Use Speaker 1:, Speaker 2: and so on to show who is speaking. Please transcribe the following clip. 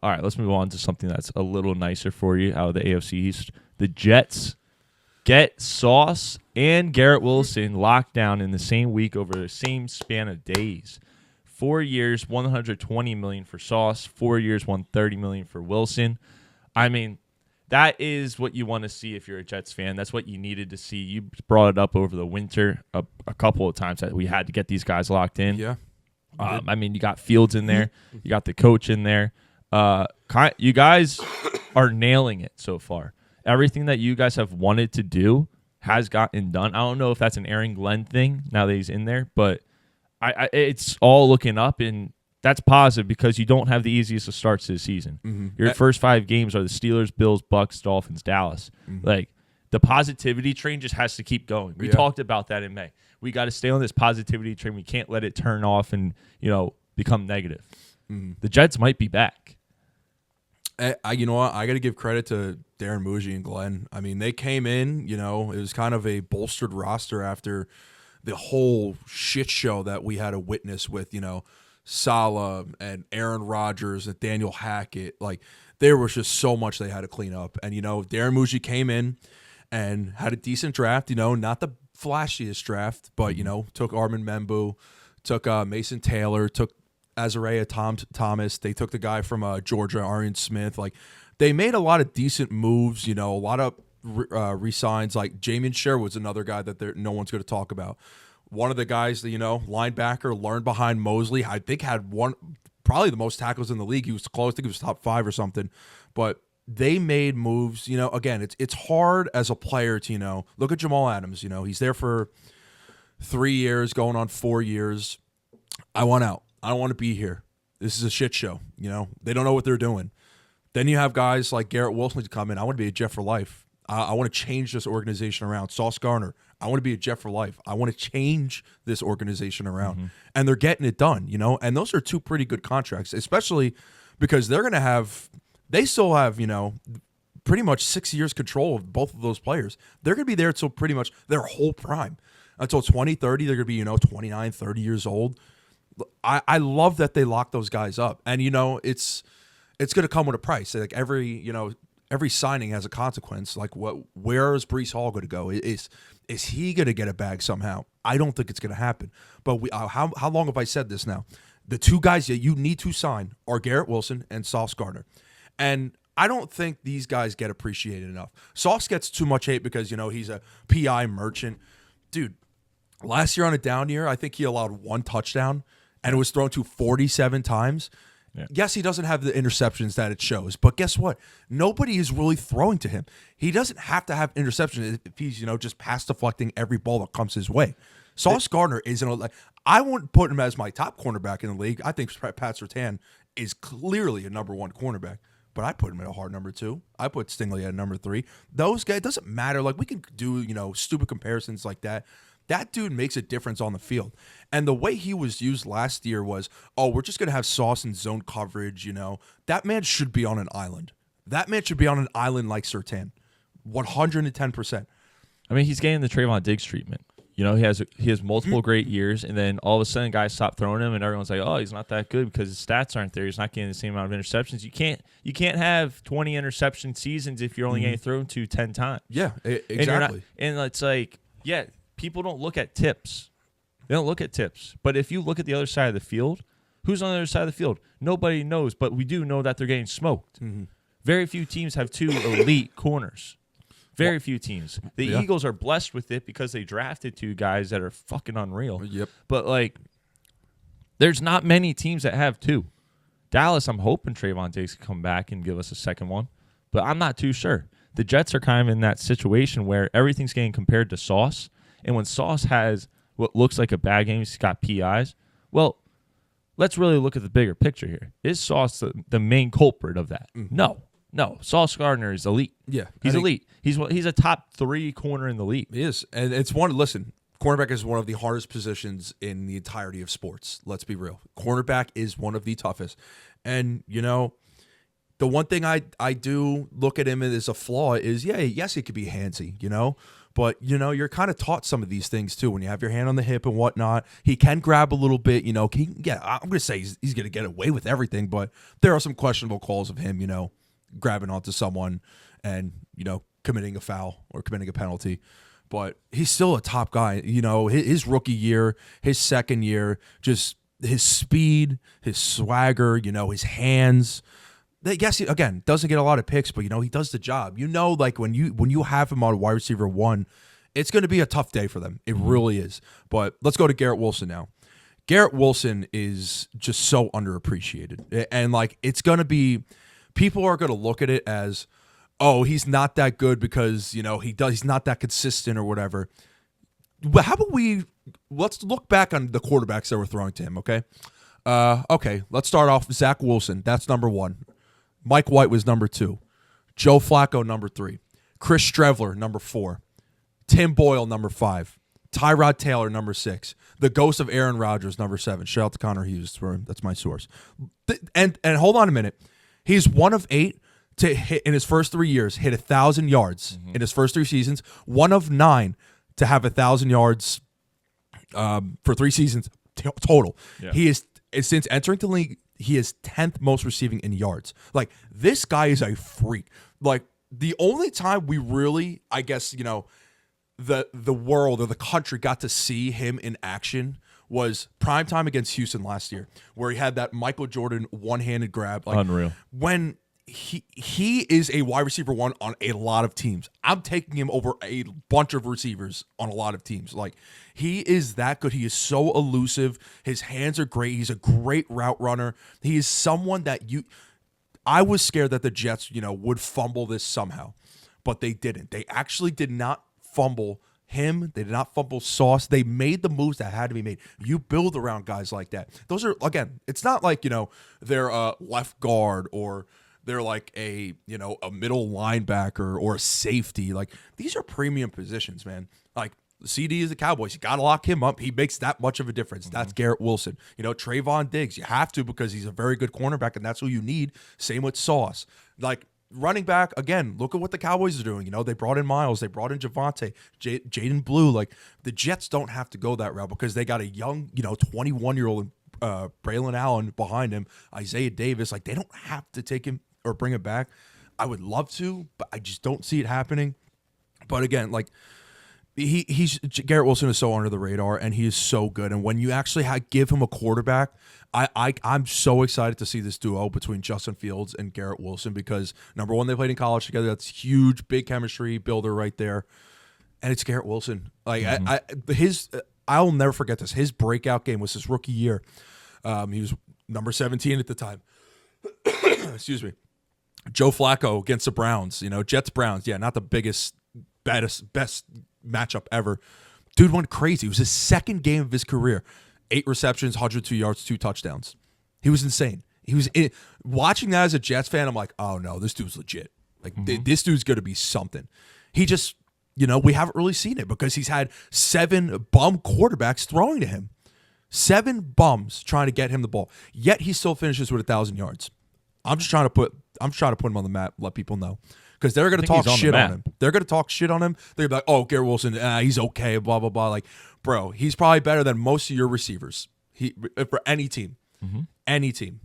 Speaker 1: All right, let's move on to something that's a little nicer for you out of the AFC East. The Jets get Sauce and Garrett Wilson locked down in the same week over the same span of days. 4 years, $120 million for Sauce. 4 years, $130 million for Wilson. I mean, that is what you want to see if you're a Jets fan. That's what you needed to see. You brought it up over the winter a couple of times that we had to get these guys locked in.
Speaker 2: Yeah.
Speaker 1: I mean, you got Fields in there. You got the coach in there. You guys are nailing it so far. Everything that you guys have wanted to do has gotten done. I don't know if that's an Aaron Glenn thing now that he's in there, but it's all looking up, and that's positive because you don't have the easiest of starts this season.
Speaker 2: Mm-hmm.
Speaker 1: Your first 5 games are the Steelers, Bills, Bucks, Dolphins, Dallas.
Speaker 2: Mm-hmm.
Speaker 1: Like, the positivity train just has to keep going. We talked about that in May. We got to stay on this positivity train. We can't let it turn off and, become negative.
Speaker 2: Mm-hmm.
Speaker 1: The Jets might be back.
Speaker 2: You know what? I got to give credit to Darren Muji and Glenn. I mean, they came in, it was kind of a bolstered roster after the whole shit show that we had to witness with, Saleh and Aaron Rodgers and Daniel Hackett. Like, there was just so much they had to clean up. And, Darren Muji came in and had a decent draft, not the flashiest draft, but, took Armin Membu, took Mason Taylor, took Azariah Thomas. They took the guy from Georgia, Arian Smith. Like, they made a lot of decent moves, a lot of re-signs. Like, Jamin Sherwood's another guy that no one's going to talk about. One of the guys that, linebacker, learned behind Mosley. I think had probably the most tackles in the league. He was close. I think he was top 5 or something. But they made moves. Again, it's hard as a player to, look at Jamal Adams. He's there for 3 years, going on 4 years. I want out. I don't want to be here. This is a shit show. They don't know what they're doing. Then you have guys like Garrett Wilson to come in. I want to be a Jet for life. I want to change this organization around. Sauce Gardner, I want to be a Jet for life. I want to change this organization around. Mm-hmm. And they're getting it done, And those are 2 pretty good contracts, especially because they still have, pretty much 6 years control of both of those players. They're going to be there until pretty much their whole prime. Until 2030, they're going to be, 29, 30 years old. I love that they lock those guys up. And, it's going to come with a price. Like every signing has a consequence. Like, where is Breece Hall going to go? Is he going to get a bag somehow? I don't think it's going to happen. But how long have I said this now? The 2 guys that you need to sign are Garrett Wilson and Sauce Gardner. And I don't think these guys get appreciated enough. Sauce gets too much hate because, he's a PI merchant. Dude, last year on a down year, I think he allowed 1 touchdown, and it was thrown to 47 times. Yeah. Yes, he doesn't have the interceptions that it shows, but guess what? Nobody is really throwing to him. He doesn't have to have interceptions if he's, just pass deflecting every ball that comes his way. Sauce Gardner isn't I wouldn't put him as my top cornerback in the league. I think Pat Surtain is clearly a number 1 cornerback, but I put him at a hard number 2. I put Stingley at number 3. Those guys, it doesn't matter. Like, we can do, stupid comparisons like that. That dude makes a difference on the field. And the way he was used last year was, we're just going to have Sauce and zone coverage, That man should be on an island. That man should be on an island like Surtain. 110%.
Speaker 1: I mean, he's getting the Trayvon Diggs treatment. He has multiple great years, and then all of a sudden guys stop throwing him, and everyone's like, he's not that good because his stats aren't there. He's not getting the same amount of interceptions. You can't have 20 interception seasons if you're only getting thrown to 10 times.
Speaker 2: Yeah, exactly.
Speaker 1: And it's like, people don't look at tips. They don't look at tips. But if you look at the other side of the field, who's on the other side of the field? Nobody knows, but we do know that they're getting smoked. Mm-hmm. Very few teams have 2 elite corners. Very few teams. The Eagles are blessed with it because they drafted 2 guys that are fucking unreal.
Speaker 2: Yep.
Speaker 1: But, there's not many teams that have 2. Dallas, I'm hoping Trayvon Diggs can come back and give us a second one, but I'm not too sure. The Jets are kind of in that situation where everything's getting compared to Sauce. And when Sauce has what looks like a bad game, he's got PIs, well, let's really look at the bigger picture here. Is Sauce the main culprit of that? Mm-hmm. No. Sauce Gardner is elite.
Speaker 2: Yeah.
Speaker 1: He's elite. He's a top 3 corner in the league.
Speaker 2: He is. And cornerback is one of the hardest positions in the entirety of sports. Let's be real. Cornerback is one of the toughest. And, the one thing I do look at him as a flaw is, yes, he could be handsy, But, you're kind of taught some of these things, too, when you have your hand on the hip and whatnot. He can grab a little bit, I'm going to say he's going to get away with everything, but there are some questionable calls of him, grabbing onto someone and, committing a foul or committing a penalty. But he's still a top guy. His rookie year, his second year, just his speed, his swagger, his hands. Yes, again, doesn't get a lot of picks, but he does the job. Like when you have him on wide receiver 1, it's going to be a tough day for them. It really is. But let's go to Garrett Wilson now. Garrett Wilson is just so underappreciated, and like it's going to be, people are going to look at it as, oh, he's not that good because he's not that consistent or whatever. But how about let's look back on the quarterbacks that were throwing to him. Okay, let's start off with Zach Wilson. That's number 1. Mike White was number 2. Joe Flacco, number 3. Chris Strevler, number 4. Tim Boyle, number 5. Tyrod Taylor, number 6. The ghost of Aaron Rodgers, number 7. Shout out to Connor Hughes. That's my source. And hold on a minute. He's one of 8 to hit in his first 3 years, hit 1,000 yards in his first 3 seasons. One of 9 to have 1,000 yards for 3 seasons total. Yeah. He is, since entering the league, he is 10th most receiving in yards. Like, this guy is a freak. Like, the only time we really, I guess, the world or the country got to see him in action was primetime against Houston last year, where he had that Michael Jordan one-handed grab. Like,
Speaker 1: unreal.
Speaker 2: When he is a wide receiver 1 on a lot of teams. I'm taking him over a bunch of receivers on a lot of teams. Like, he is that good. He is so elusive. His hands are great. He's a great route runner. He is someone that I was scared that the Jets, would fumble this somehow, but they didn't. They actually did not fumble him. They did not fumble Sauce. They made the moves that had to be made. You build around guys like that. Those are, again, it's not like, they're a left guard or they're like a middle linebacker or a safety. Like, these are premium positions, man. Like, CD is the Cowboys. You got to lock him up. He makes that much of a difference. That's Garrett Wilson. Trayvon Diggs, you have to, because he's a very good cornerback, and that's who you need. Same with Sauce. Like, running back, again, look at what the Cowboys are doing. They brought in Miles. They brought in Javonte, Jaden Blue. Like, the Jets don't have to go that route because they got a young, 21-year-old Braylon Allen behind him, Isaiah Davis. Like, they don't have to take him or bring it back. I would love to, but I just don't see it happening. But again, like, Garrett Wilson is so under the radar, and he is so good. And when you actually give him a quarterback, I'm so excited to see this duo between Justin Fields and Garrett Wilson, because number 1, they played in college together. That's huge, big chemistry builder right there. And it's Garrett Wilson. Like, I'll never forget this. His breakout game was his rookie year. He was number 17 at the time. Excuse me. Joe Flacco against the Browns. Jets Browns. Yeah, not the biggest, best matchup ever. Dude went crazy. It was his second game of his career. 8 receptions, 102 yards, 2 touchdowns. He was insane. Watching that as a Jets fan, I'm like, oh no, this dude's legit. Like, this dude's going to be something. He just, we haven't really seen it because he's had 7 bum quarterbacks throwing to him. 7 bums trying to get him the ball. Yet he still finishes with 1,000 yards. I'm trying to put him on the map, let people know. Because they're going to talk shit on him. They're going to talk shit on him. They're going to be like, oh, Garrett Wilson, he's okay, blah, blah, blah. Like, bro, he's probably better than most of your receivers for any team. Any team.